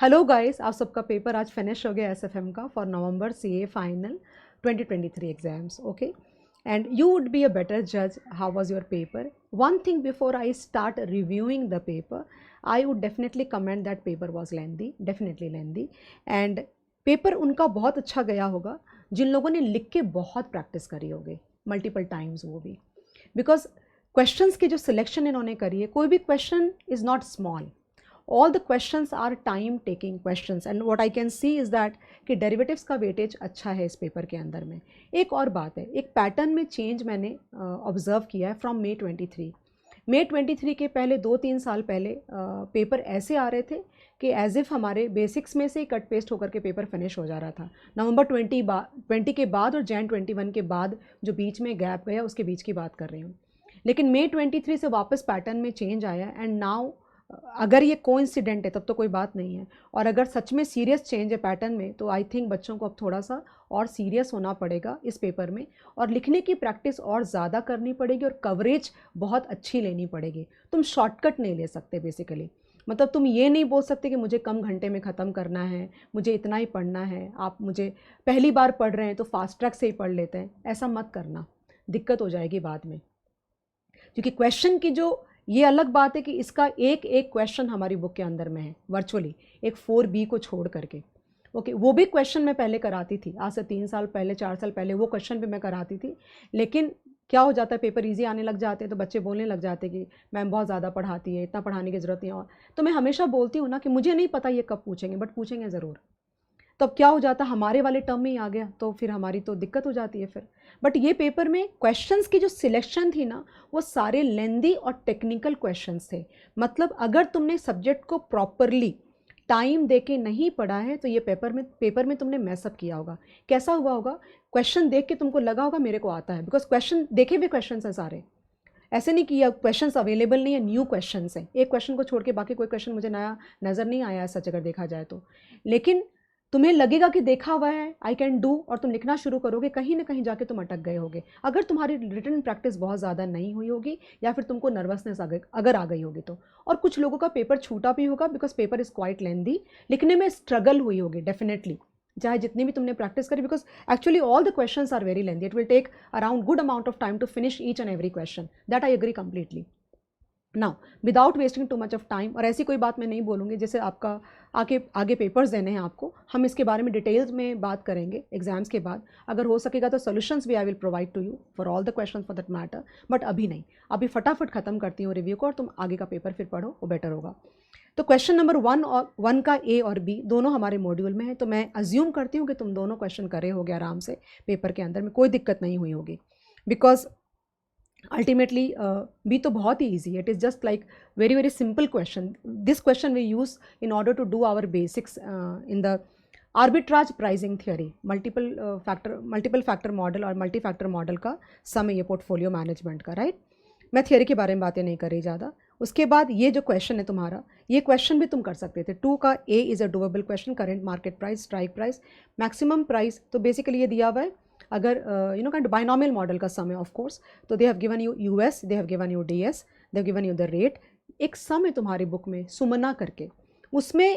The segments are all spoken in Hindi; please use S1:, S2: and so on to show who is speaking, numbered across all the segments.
S1: हेलो गाइस, आप सबका पेपर आज फिनिश हो गया एसएफएम का for November CA final 2023 exams. Okay, and you would be a better judge how was your paper. One thing before I start reviewing the paper, I would definitely comment that paper was lengthy, definitely lengthy. And paper उनका बहुत अच्छा गया होगा जिन लोगों ने लिख के बहुत प्रैक्टिस करी होगी मल्टीपल टाइम्स, वो भी बिकॉज क्वेश्चंस की जो सिलेक्शन इन्होंने करी है, कोई भी question is not small. All the questions are time taking questions and what I can see is that कि derivatives का वेटेज अच्छा है इस पेपर के अंदर में. एक और बात है, एक पैटर्न में चेंज मैंने ऑब्जर्व किया है फ्रॉम May 23. May 23 के पहले 2-3 साल पहले पेपर ऐसे आ रहे थे कि एज इफ़ हमारे बेसिक्स में से ही कट पेस्ट होकर के पेपर फिनिश हो जा रहा था. नवंबर 20 के बाद और Jan 21 के बाद जो बीच में गैप गया उसके बीच की बात कर रही हूँ. लेकिन May 23 से वापस पैटर्न में चेंज आया एंड नाउ अगर ये कोइंसिडेंट है तब तो कोई बात नहीं है, और अगर सच में सीरियस चेंज है पैटर्न में तो आई थिंक बच्चों को अब थोड़ा सा और सीरियस होना पड़ेगा इस पेपर में, और लिखने की प्रैक्टिस और ज़्यादा करनी पड़ेगी और कवरेज बहुत अच्छी लेनी पड़ेगी. तुम शॉर्टकट नहीं ले सकते बेसिकली. मतलब तुम ये नहीं बोल सकते कि मुझे कम घंटे में ख़त्म करना है, मुझे इतना ही पढ़ना है, आप मुझे पहली बार पढ़ रहे हैं तो फास्ट ट्रैक से ही पढ़ लेते हैं. ऐसा मत करना, दिक्कत हो जाएगी बाद में. क्योंकि क्वेश्चन की जो ये अलग बात है कि इसका एक एक क्वेश्चन हमारी बुक के अंदर में है वर्चुअली, एक 4B को छोड़ करके. ओके, वो भी क्वेश्चन मैं पहले कराती थी, आज से 3 साल पहले 4 साल पहले वो क्वेश्चन भी मैं कराती थी. लेकिन क्या हो जाता है, पेपर इजी आने लग जाते हैं तो बच्चे बोलने लग जाते हैं कि मैम बहुत ज़्यादा पढ़ाती है, इतना पढ़ाने की ज़रूरत नहीं. और तो मैं हमेशा बोलती हूँ ना कि मुझे नहीं पता ये कब पूछेंगे, बट पूछेंगे ज़रूर. तब क्या हो जाता, हमारे वाले टर्म में ही आ गया तो फिर हमारी तो दिक्कत हो जाती है फिर. बट ये पेपर में क्वेश्चंस की जो सिलेक्शन थी ना, वो सारे लेंदी और टेक्निकल क्वेश्चंस थे. मतलब अगर तुमने सब्जेक्ट को प्रॉपरली टाइम देके नहीं पढ़ा है तो ये पेपर में तुमने मैसअप किया होगा. कैसा हुआ होगा, क्वेश्चन देख के तुमको लगा होगा मेरे को आता है, बिकॉज क्वेश्चन देखे हुए क्वेश्चन हैं सारे. ऐसे नहीं कि क्वेश्चंस अवेलेबल नहीं है, न्यू क्वेश्चंस हैं. एक क्वेश्चन को छोड़ के बाकी कोई क्वेश्चन मुझे नया नज़र नहीं आया है सच अगर देखा जाए तो. लेकिन तुम्हें लगेगा कि देखा हुआ है, आई कैन डू, और तुम लिखना शुरू करोगे, कहीं ना कहीं जाके तुम अटक गए होगे अगर तुम्हारी रिटन प्रैक्टिस बहुत ज़्यादा नहीं हुई होगी या फिर तुमको नर्वसनेस अगर आ गई होगी तो. और कुछ लोगों का पेपर छूटा भी होगा बिकॉज पेपर इज़ क्वाइट लेंदी, लिखने में स्ट्रगल हुई होगी डेफिनेटली, चाहे जितनी भी तुमने प्रैक्टिस करी, because actually all the questions are very lengthy. It will take around good amount of time to finish each and every question, that I agree completely. Now without wasting too much of time, और ऐसी कोई बात मैं नहीं बोलूँगी जैसे आपका आगे पेपर्स देने हैं आपको, हम इसके बारे में डिटेल्स में बात करेंगे एग्जाम्स के बाद. अगर हो सकेगा तो सोल्यूशंस भी I will provide to you for all the question for that matter. But अभी नहीं, अभी फटाफट ख़त्म करती हूँ रिव्यू को और तुम आगे का पेपर फिर पढ़ो, वो बेटर होगा. तो क्वेश्चन नंबर 1 का A और B दोनों हमारे मॉड्यूल में है, तो मैं अज्यूम करती हूँ कि तुम दोनों क्वेश्चन करे होगे आराम से, पेपर के अंदर में कोई दिक्कत नहीं हुई होगी. बिकॉज ultimately B तो बहुत ही easy है. It is just like very simple question. This question we use in order to do our basics in the arbitrage pricing theory, multiple factor model और multi factor model का सम है ये पोर्टफोलियो मैनेजमेंट का, राइट. मैं थियोरी के बारे में बातें नहीं कर रही ज़्यादा. उसके बाद ये जो क्वेश्चन है तुम्हारा, ये क्वेश्चन भी तुम कर सकते थे. 2 का A is a doable question, current market price, strike price, maximum price. तो बेसिकली ये दिया हुआ है, अगर काइंड बाइनॉमियल मॉडल का सम है ऑफ कोर्स, तो they have given you US, they have given you DS, they have given you the rate. एक सम है तुम्हारी बुक में सुमना करके, उसमें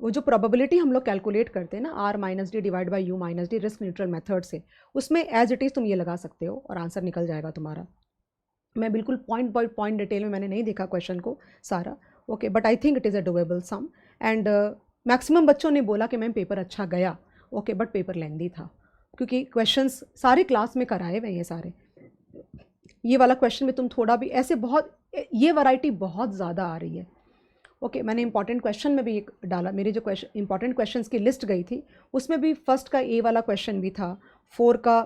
S1: वो जो प्रोबेबिलिटी हम लोग कैलकुलेट करते हैं ना, R-D divide by U-D risk neutral method से, उसमें एज इट इज़ तुम ये लगा सकते हो और आंसर निकल जाएगा तुम्हारा. मैं बिल्कुल पॉइंट बाय पॉइंट डिटेल में मैंने नहीं देखा क्वेश्चन को सारा. Okay, but I think it is a doable sum. And maximum बच्चों ने बोला कि मैम पेपर अच्छा गया. ओके, बट पेपर लेंदी था क्योंकि क्वेश्चंस सारे क्लास में कराए हुए हैं सारे. ये वाला क्वेश्चन में तुम थोड़ा भी ऐसे बहुत, ये वैरायटी बहुत ज़्यादा आ रही है. ओके, मैंने इंपॉर्टेंट क्वेश्चन में भी एक डाला, मेरे जो इंपॉर्टेंट क्वेश्चंस की लिस्ट गई थी उसमें भी फर्स्ट का A वाला क्वेश्चन भी था, 4 का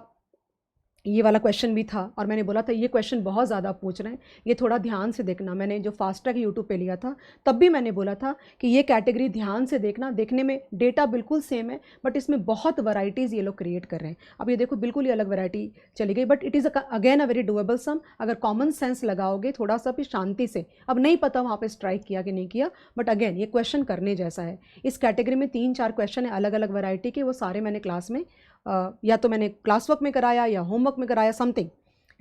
S1: ये वाला क्वेश्चन भी था, और मैंने बोला था ये क्वेश्चन बहुत ज़्यादा पूछ रहे हैं, ये थोड़ा ध्यान से देखना. मैंने जो फास्ट ट्रैक यूट्यूब पे लिया था तब भी मैंने बोला था कि ये कैटेगरी ध्यान से देखना, देखने में डेटा बिल्कुल सेम है बट इसमें बहुत वैराइटीज़ ये लोग क्रिएट कर रहे हैं. अब ये देखो बिल्कुल ही अलग वैरायटी चली गई, but it is again a very doable sum. अगर कॉमन सेंस लगाओगे थोड़ा सा भी शांति से, अब नहीं पता वहाँ पर स्ट्राइक किया कि नहीं किया, बट अगेन ये क्वेश्चन करने जैसा है. इस कैटेगरी में 3-4 क्वेश्चन है अलग अलग वैरायटी के, वो सारे मैंने क्लास में या तो मैंने क्लास वर्क में कराया या होमवर्क में कराया, something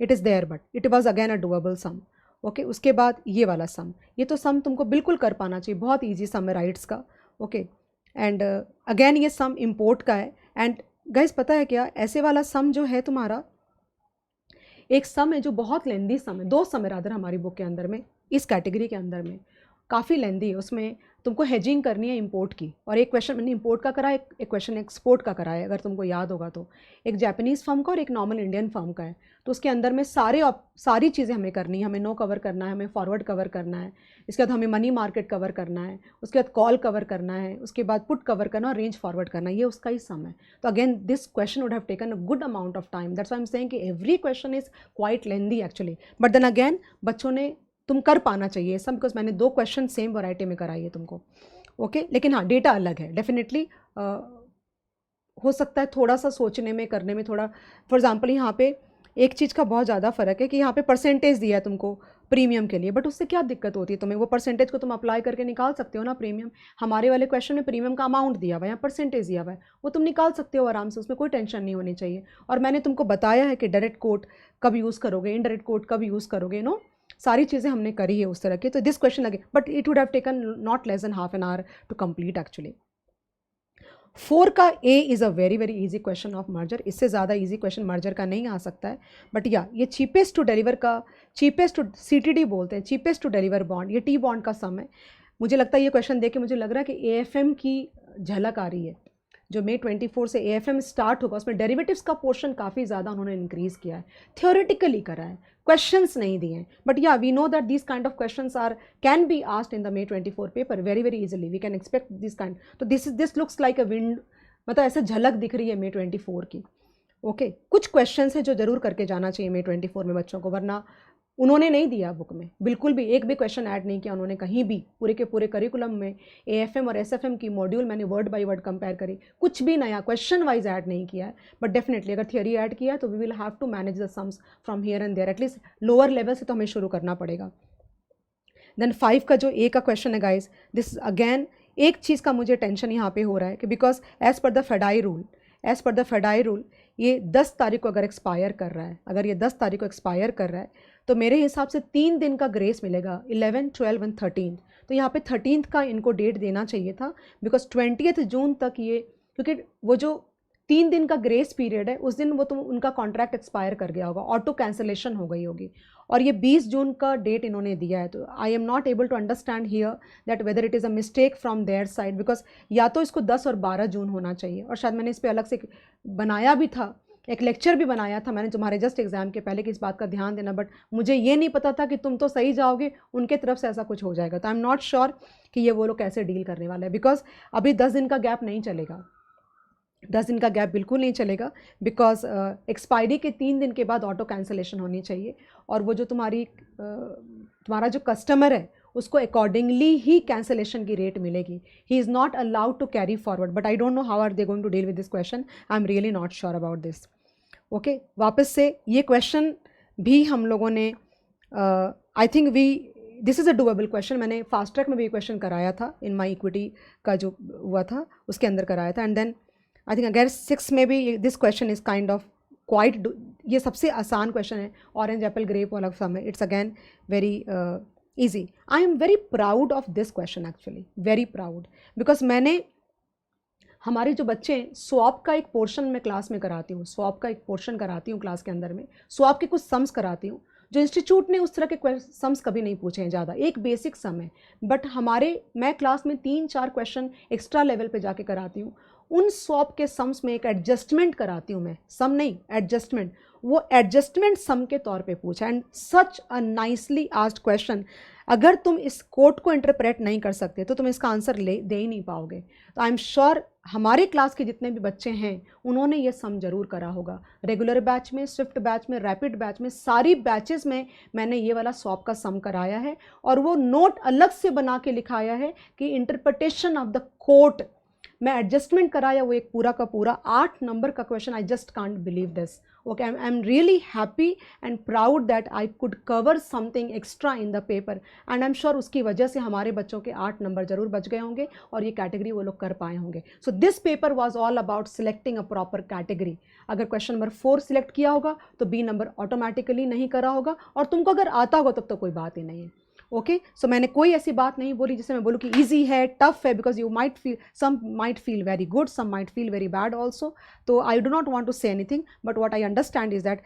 S1: it is there, but it was again a doable sum. Okay, उसके बाद ये वाला सम, ये तो सम तुमको बिल्कुल कर पाना चाहिए, बहुत ईजी सम है राइट्स का. ओके, एंड अगेन ये सम इम्पोर्ट का है। एंड गाइस पता है क्या, ऐसे वाला सम जो है तुम्हारा, एक सम है जो बहुत लेंदी सम है, 2 सम है रादर हमारी बुक के अंदर में, इस कैटेगरी के अंदर में काफ़ी लेंदी है। उसमें तुमको हेजिंग करनी है इंपोर्ट की, और एक क्वेश्चन मैंने इंपोर्ट का करा है, एक क्वेश्चन एक्सपोर्ट का करा है, अगर तुमको याद होगा तो। एक जापानीज़ फर्म का और एक नॉर्मल इंडियन फर्म का है। तो उसके अंदर में सारी चीज़ें हमें करनी है। हमें नो कवर करना है, हमें फॉरवर्ड कवर करना है, इसके बाद हमें मनी मार्केट कवर करना है, उसके बाद कॉल कवर करना है, उसके बाद पुट कवर करना और रेंज फॉरवर्ड करना है। ये उसका ही सम है। तो again this question would have taken a good amount of time. That's why I am saying कि every question is quite lengthy actually, but then again बच्चों ने, तुम कर पाना चाहिए सब, बिकॉज मैंने 2 क्वेश्चन सेम वैरायटी में कराई है तुमको। ओके लेकिन हाँ डेटा अलग है डेफिनेटली। हो सकता है थोड़ा सा सोचने में करने में थोड़ा, फॉर एग्जांपल यहाँ पे एक चीज़ का बहुत ज़्यादा फ़र्क है कि यहाँ पे परसेंटेज दिया है तुमको प्रीमियम के लिए, बट उससे क्या दिक्कत होती है तुम्हें? वो परसेंटेज को तुम अप्लाई करके निकाल सकते हो ना प्रीमियम। हमारे वाले क्वेश्चन में प्रीमियम का अमाउंट दिया हुआ है, यहाँ परसेंटेज दिया हुआ है, वो तुम निकाल सकते हो आराम से, उसमें कोई टेंशन नहीं होनी चाहिए। और मैंने तुमको बताया है कि डायरेक्ट कोट कब यूज़ करोगे, इनडायरेक्ट कोट कब यूज़ करोगे, नो सारी चीज़ें हमने करी है उस तरह की। तो दिस क्वेश्चन लगे, but it would have taken not less than half an hour to complete actually. 4 का A is a very very easy question of merger, इससे ज़्यादा इजी क्वेश्चन मर्जर का नहीं आ सकता है। बट या ये चीपेस्ट टू डिलीवर का, चीपेस्ट टू CTD बोलते हैं, चीपेस्ट टू डिलीवर बॉन्ड, ये T बॉन्ड का सम है। मुझे लगता है ये क्वेश्चन देख के मुझे लग रहा है कि AFM की झलक आ रही है। जो May 24 से AFM स्टार्ट होगा उसमें डेरिवेटिव्स का पोर्शन काफ़ी ज़्यादा उन्होंने इंक्रीज़ किया है, थियोरेटिकली करा है, क्वेश्चंस नहीं दिए हैं। बट या we know that this kind of questions are can be asked in the May 24 paper very very easily, we can expect this kind. तो this looks like a wind, मतलब ऐसे झलक दिख रही है May 24 की। ओके कुछ क्वेश्चंस हैं जो जरूर करके जाना चाहिए May 24 में बच्चों को, वरना उन्होंने नहीं दिया बुक में, बिल्कुल भी एक भी क्वेश्चन ऐड नहीं किया उन्होंने कहीं भी, पूरे के पूरे करिकुलम में AFM और SFM की मॉड्यूल मैंने वर्ड बाय वर्ड कंपेयर करी, कुछ भी नया क्वेश्चन वाइज ऐड नहीं किया है। बट डेफिनेटली अगर थियोरी ऐड किया है तो we will have to manage the sums from here and there, at least lower level से तो हमें शुरू करना पड़ेगा। देन 5 का जो ए का क्वेश्चन है गाइज, दिस अगेन एक चीज़ का मुझे टेंशन यहाँ पे हो रहा है कि बिकॉज एज़ पर द फेडाई रूल ये 10 तारीख को अगर एक्सपायर कर रहा है, अगर ये 10 तारीख को एक्सपायर कर रहा है तो मेरे हिसाब से 3 दिन का ग्रेस मिलेगा, 11, 12 एंड 13। तो यहाँ पे 13th का इनको डेट देना चाहिए था, बिकॉज 20 जून तक ये, क्योंकि वो जो 3 दिन का ग्रेस पीरियड है उस दिन वो तुम उनका कॉन्ट्रैक्ट एक्सपायर कर गया होगा, ऑटो कैंसलेशन हो गई होगी, और ये 20 जून का डेट इन्होंने दिया है। तो I am not able to understand here that whether it is a mistake from their side, because या तो इसको 10 और 12 जून होना चाहिए, और शायद मैंने इस पर अलग से बनाया भी था, एक लेक्चर भी बनाया था मैंने तुम्हारे जस्ट एग्जाम के पहले कि इस बात का ध्यान देना, बट मुझे ये नहीं पता था कि तुम तो सही जाओगे, उनके तरफ से ऐसा कुछ हो जाएगा। तो आई एम नॉट श्योर कि ये वो लोग कैसे डील करने वाले हैं, बिकॉज अभी 10 दिन का गैप नहीं चलेगा, 10 दिन का गैप बिल्कुल नहीं चलेगा, बिकॉज एक्सपायरी के 3 दिन के बाद ऑटो कैंसलेशन होनी चाहिए, और वो जो तुम्हारा जो कस्टमर है उसको अकॉर्डिंगली ही कैंसलेशन की रेट मिलेगी। He is not allowed to carry forward, but I don't know how are they going to deal with this question, I am really not sure about this. Okay वापस से ये क्वेश्चन भी हम लोगों ने I think this is a doable question, मैंने फास्ट ट्रैक में भी क्वेश्चन कराया था, इन माई इक्विटी का जो हुआ था उसके अंदर कराया था। एंड देन आई थिंक अगर 6 में भी this question is kind of quite, ये सबसे आसान क्वेश्चन है, ऑरेंज एप्पल ग्रेप वाला सम है, it's again very easy. I am very proud of this question actually, very proud, because मैंने हमारे जो बच्चे हैं स्वॉप का एक पोर्शन मैं क्लास में कराती हूँ, स्वॉप का एक पोर्शन कराती हूँ क्लास के अंदर में, स्वॉप के कुछ सम्स कराती हूँ जो इंस्टीट्यूट ने उस तरह के सम्स कभी नहीं पूछे हैं ज़्यादा, एक बेसिक सम है, बट मैं क्लास में 3-4 क्वेश्चन एक्स्ट्रा लेवल पे जाके कराती हूँ। उन स्वॉप के सम्स में एक एडजस्टमेंट कराती हूँ मैं, सम नहीं एडजस्टमेंट, वो एडजस्टमेंट सम के तौर पे पूछा, and such a nicely asked question. अगर तुम इस कोट को इंटरप्रेट नहीं कर सकते तो तुम इसका आंसर दे ही नहीं पाओगे। तो आई एम श्योर हमारे क्लास के जितने भी बच्चे हैं उन्होंने ये सम जरूर करा होगा, रेगुलर बैच में, स्विफ्ट बैच में, रैपिड बैच में, सारी बैचेस में मैंने ये वाला स्वॉप का सम कराया है, और वो नोट अलग से बना के लिखाया है कि इंटरप्रिटेशन ऑफ द कोट मैं एडजस्टमेंट कराया, वो एक पूरा का पूरा 8 नंबर का question. I just can't believe this. Okay I am really happy and proud that I could cover something extra in the paper, and I am sure उसकी वजह से हमारे बच्चों के 8 नंबर जरूर बच गए होंगे और ये कैटेगरी वो लोग कर पाए होंगे। So this paper was all about selecting a proper category. अगर क्वेश्चन नंबर 4 सिलेक्ट किया होगा तो B नंबर ऑटोमेटिकली नहीं करा होगा, और तुमको अगर आता होगा तब तो कोई बात ही नहीं है। ओके सो मैंने कोई ऐसी बात नहीं बोली जिससे मैं बोलूँ कि ईजी है, टफ है, because you might feel, some might feel very good, some might feel very bad also. तो I do not want to say anything, but what I understand is that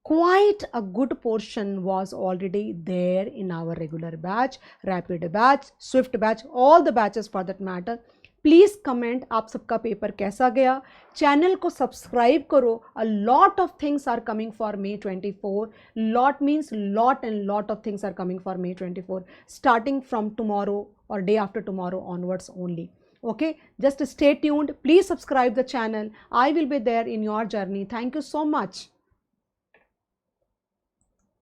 S1: quite a good portion was already there in our regular batch, rapid batch, swift batch, all the batches for that matter. Please comment आप सबका पेपर कैसा गया. चैनल को सब्सक्राइब करो. A lot of things are coming for May 24. Lot means lot and lot of things are coming for May 24 starting from tomorrow or day after tomorrow onwards only. Okay, just stay tuned. Please subscribe the channel. I will be there in your journey. Thank you so much.